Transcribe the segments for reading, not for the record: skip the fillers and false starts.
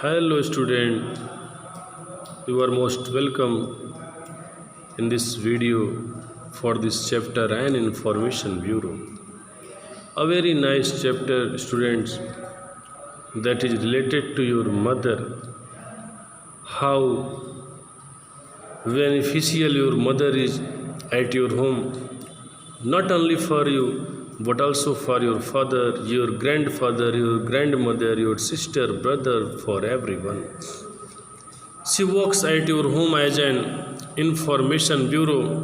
Hello, student. You are most welcome in this video for this chapter and Information Bureau. A very nice chapter, students, that is related to your mother. How beneficial your mother is at your home, not only for you but also for your father, your grandfather, your grandmother, your sister, brother, for everyone. She works at your home as an information bureau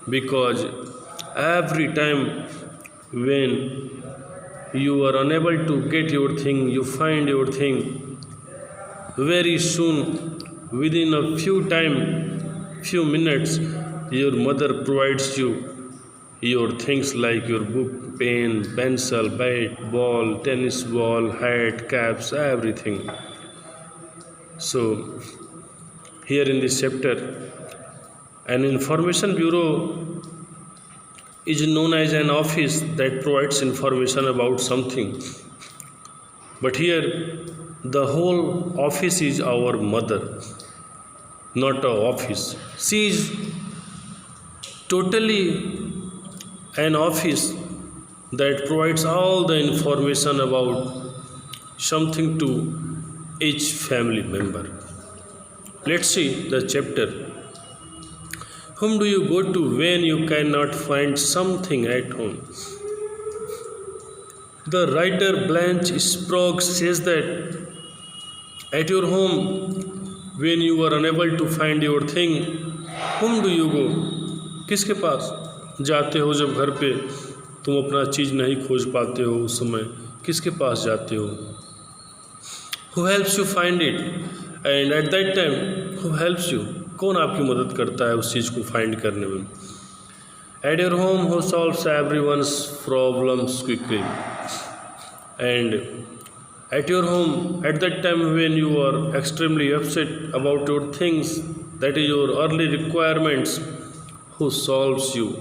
because every time when you are unable to get your thing, you find your thing very soon, within a few minutes, your mother provides you your things like your book, pen, pencil, bat, ball, tennis ball, hat, caps, everything. So, here in this chapter, an information bureau is known as an office that provides information about something. But here, the whole office is our mother, not a office. She is totally an office that provides all the information about something to each family member. Let's see the chapter. Whom do you go to when you cannot find something at home? The writer Blanche Sprague says that at your home, when you are unable to find your thing, whom do you go? किसके पास जाते हो जब घर पे तुम अपना चीज़ नहीं खोज पाते हो? उस समय किसके पास जाते हो? Who helps you find it? And at that time, who helps you? कौन आपकी मदद करता है उस चीज़ को फाइंड करने में? At your home, who solves everyone's problems quickly? And at your home, at that time when you are extremely upset about your things, that is your early requirements, who solves your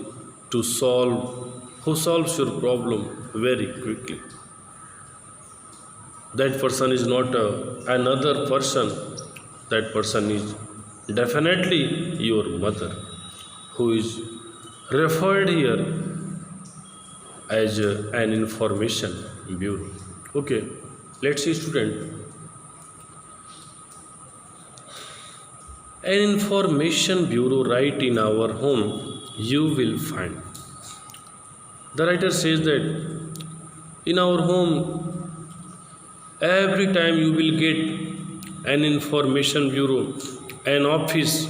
problem very quickly? That person is not another person. That person is definitely your mother, who is referred here as an information bureau. Okay, let's see, student. An information bureau right in our home you will find. The writer says that in our home, every time you will get an information bureau, an office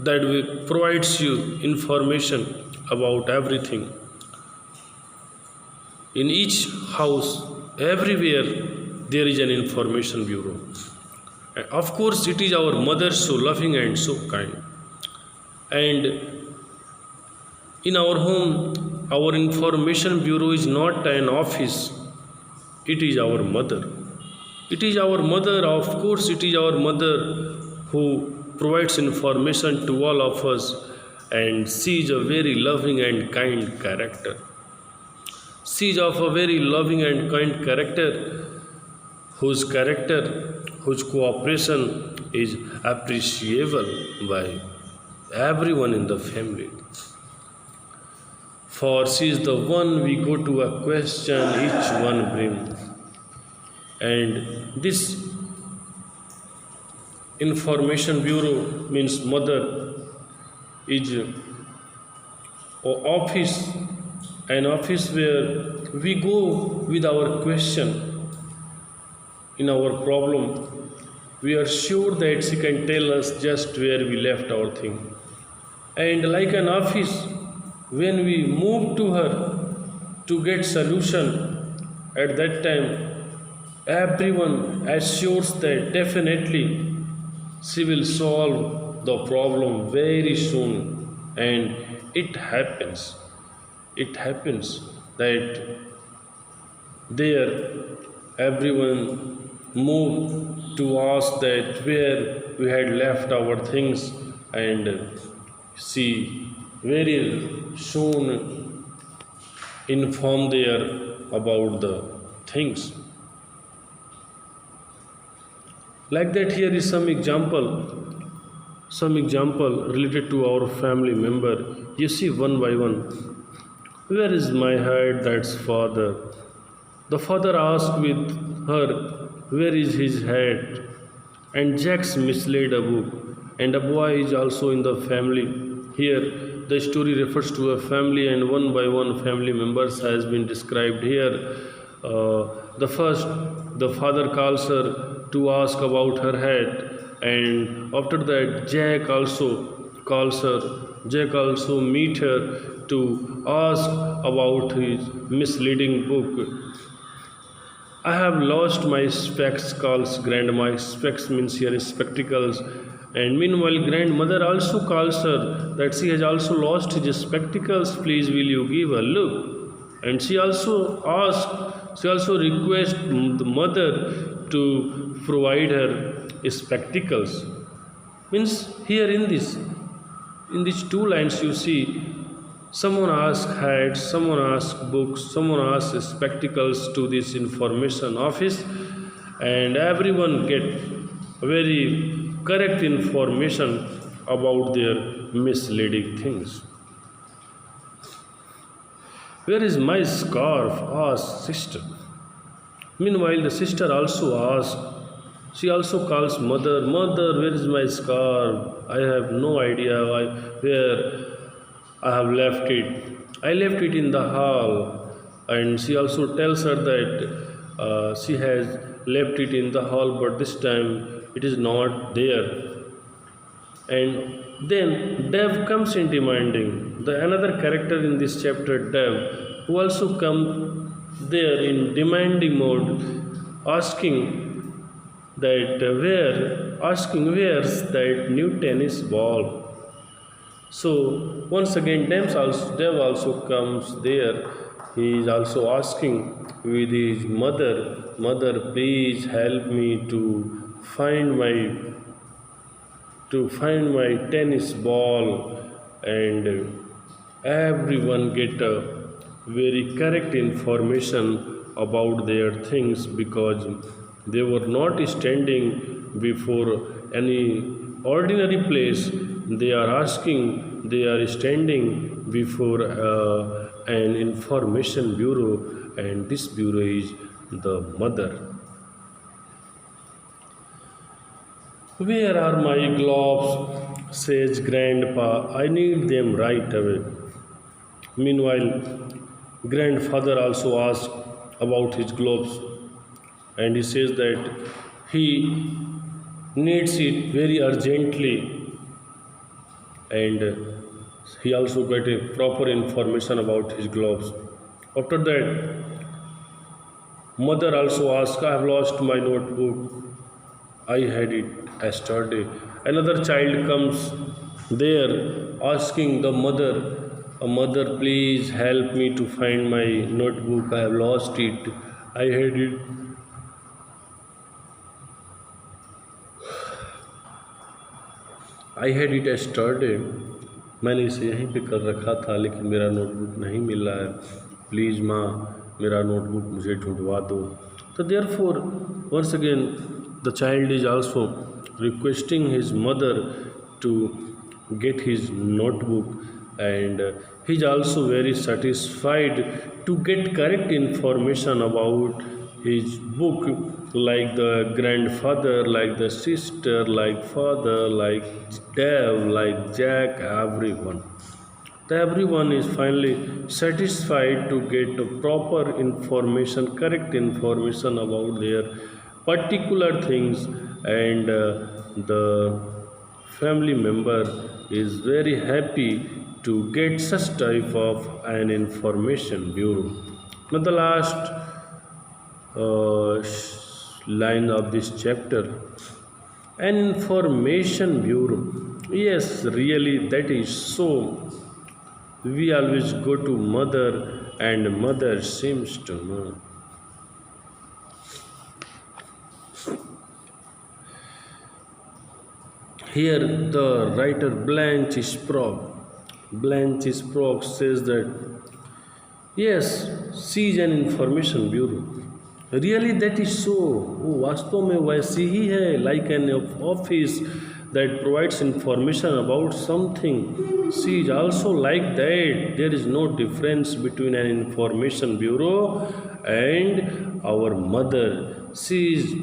that will provides you information about everything. In each house, everywhere there is an information bureau. And of course, it is our mother so loving and so kind. And in our home, our information bureau is not an office, it is our mother. It is our mother, of course, it is our mother who provides information to all of us, and she is a very loving and kind character. She is of a very loving and kind character, whose cooperation is appreciable by everyone in the family. For she is the one we go to a question each one brings. And this information bureau means mother is an office where we go with our question in our problem. We are sure that she can tell us just where we left our thing. And like an office, when we move to her to get solution, at that time everyone assures that definitely she will solve the problem very soon. And it happens that there everyone moved to ask that where we had left our things, and she very soon informed there about the things. Like that, here is some example related to our family member. You see one by one. Where is my head? That's father. The father asked with her, where is his head? And Jack's mislaid Abu. And Abu is also in the family. Here, the story refers to a family, and one by one family members has been described here. The first, the father calls her to ask about her head, and after that, Jack also calls her. Jack also meet her to ask about his misleading book. I have lost my specs, calls grandma. Specs means here is spectacles. And meanwhile, grandmother also calls her that she has also lost his spectacles. Please, will you give a look? And she also requests the mother to provide her spectacles. Means here in these two lines you see someone asks hats, someone asks books, someone asks spectacles to this information office, and everyone get very correct information about their misleading things. Where is my scarf? Asked sister. Meanwhile, the sister also asks, she also calls mother, mother, where is my scarf? I have no idea where I have left it. I left it in the hall. And she also tells her that she has left it in the hall, but this time it is not there. And then Dev comes in demanding. The another character in this chapter, Dev, who also come there in demanding mode, asking where's that new tennis ball. So once again, Dev also comes there. He is also asking with his mother, mother, please help me to find my tennis ball, and everyone get a very correct information about their things because they were not standing before any ordinary place. They are standing before an information bureau, and this bureau is the mother. Where are my gloves? Says grandpa. I need them right away. Meanwhile, grandfather also asks about his gloves, and he says that he needs it very urgently, and he also got a proper information about his gloves. After that, mother also asks, I have lost my notebook. I had it yesterday. Another child comes there asking the mother, mother, please help me to find my notebook. I have lost it. I had it. I had it yesterday. मैंने इसे यहीं पे कर रखा था, लेकिन मेरा notebook नहीं मिल रहा है. प्लीज़ माँ, मेरा नोटबुक मुझे ढूंढवा दो. तो therefore, once again, the child is also requesting his mother to get his notebook, and he is also very satisfied to get correct information about his book, like the grandfather, like the sister, like father, like Dev, like Jack, everyone. Everyone is finally satisfied to get a proper information, correct information about their particular things, and the family member is very happy to get such type of an information bureau. Now the last line of this chapter, an information bureau. Yes, really, that is so. We always go to mother, and mother seems to know. Here the writer Blanche Sprague says that yes, she is an information bureau. Really that is so, वो वास्तव में वैसी ही है, like an office that provides information about something, she is also like that. There is no difference between an information bureau and our mother. She is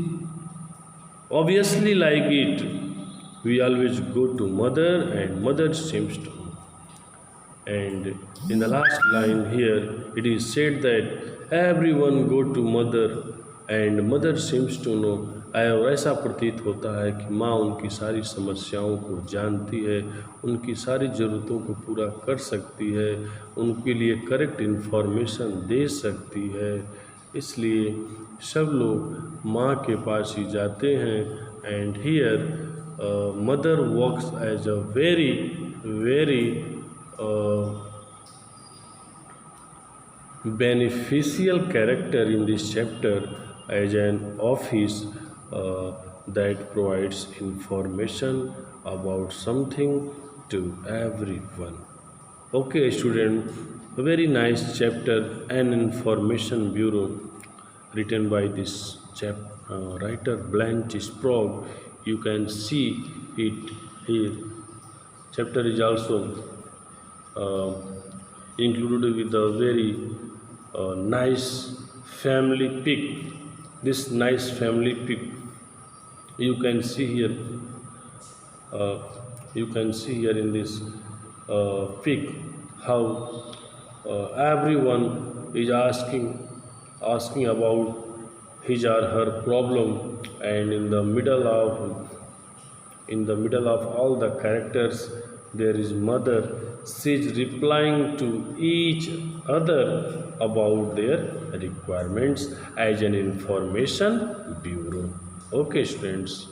obviously like it. We always go to mother and mother seems to. And in the last line here it is said that everyone go to mother and mother seems to know. ऐसा प्रतीत होता है कि माँ उनकी सारी समस्याओं को जानती है, उनकी सारी ज़रूरतों को पूरा कर सकती है, उनके लिए करेक्ट इन्फॉर्मेशन दे सकती है. इसलिए सब लोग माँ के पास ही जाते हैं. And here mother works as a very very beneficial character in this chapter as an office that provides information about something to everyone. Okay, student, a very nice chapter, an information bureau, written by this writer Blanche Sprague. You can see it here. Chapter is also uh, included with a very nice family pic. This nice family pic you can see here. You can see here in this pic how everyone is asking about his or her problem, and in the middle of all the characters there is mother. She is replying to each other about their requirements as an information bureau. Okay, students.